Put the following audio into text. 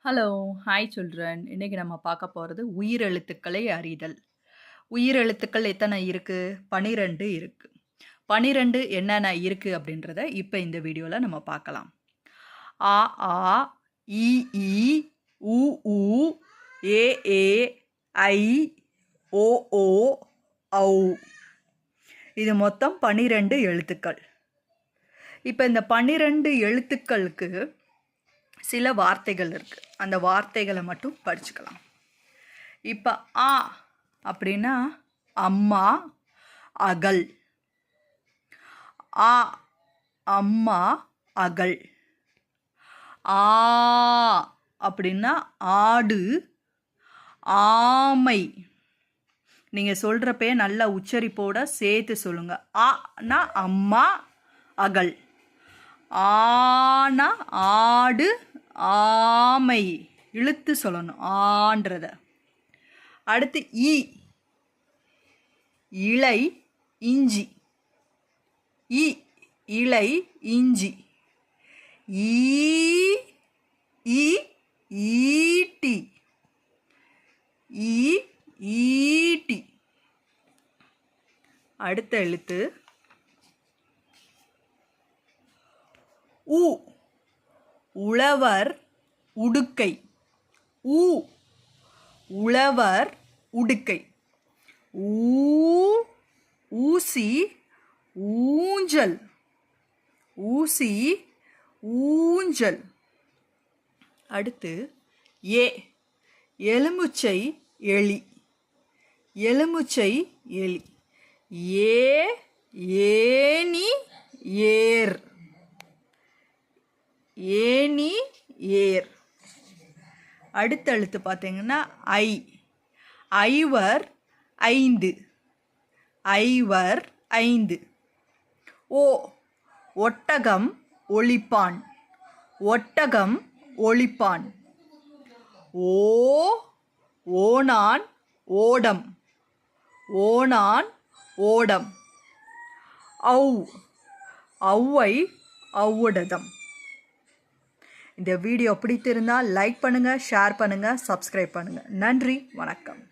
Hello! Hi children. இன்னைக்கு நம்ம பார்க்க போறது உயிரெழுத்துக்களை அறிதல். உயிரெழுத்துக்கள் எத்தனை இருக்கு? 12 இருக்கு. 12 என்னென்ன இருக்கு அப்படின்றத இப்ப இந்த வீடியோல நம்ம பார்க்கலாம். அ, ஆ, இ, ஈ, உ, ஊ, ஏ, ஏ, ஐ, ஓ, ஓ, ஔ. இது மொத்தம் 12 எழுத்துக்கள். இப்ப இந்த 12 எழுத்துக்களுக்கு சில வார்த்தைகள் இருக்கு. அந்த வார்த்தைகளை மட்டும் படிச்சுக்கலாம். இப்போ ஆ அப்படின்னா அம்மா அகல். ஆ அம்மா அகல். ஆ அப்படின்னா ஆடு ஆமை. நீங்கள் சொல்கிறப்பே நல்ல உச்சரிப்போட சேர்த்து சொல்லுங்க. ஆனா அம்மா அகல். ஆனா ஆடு ஆமை. இழுத்து சொல்லணும் ஆன்றத. அடுத்து இ இலை இஞ்சி. இ இலை இஞ்சி. ஈ ஈ ஈட்டி. ஈ ஈட்டி. அடுத்த எழுத்து உ உழவர் உடுக்கை. ஊ உழவர் உடுக்கை. ஊ ஊசி ஊஞ்சல். ஊசி ஊஞ்சல். அடுத்து ஏ எலுமிச்சை எலி. எலுமிச்சை எலி. ஏ ஏனி ஏர். ஏனி ஏர். அடுத்த எழுத்து பார்த்தீங்கன்னா ஐ ஐவர் ஐந்து. ஐவர் ஐந்து. ஓ ஒட்டகம் ஒளிப்பான். ஒட்டகம் ஒளிப்பான். ஓ ஓணான் ஓடம். ஓணான் ஓடம். ஔ ஔவை ஔடதம். இந்த வீடியோ பிடித்திருந்தால் லைக் பண்ணுங்கள், ஷேர் பண்ணுங்கள், சப்ஸ்கிரைப் பண்ணுங்கள். நன்றி, வணக்கம்.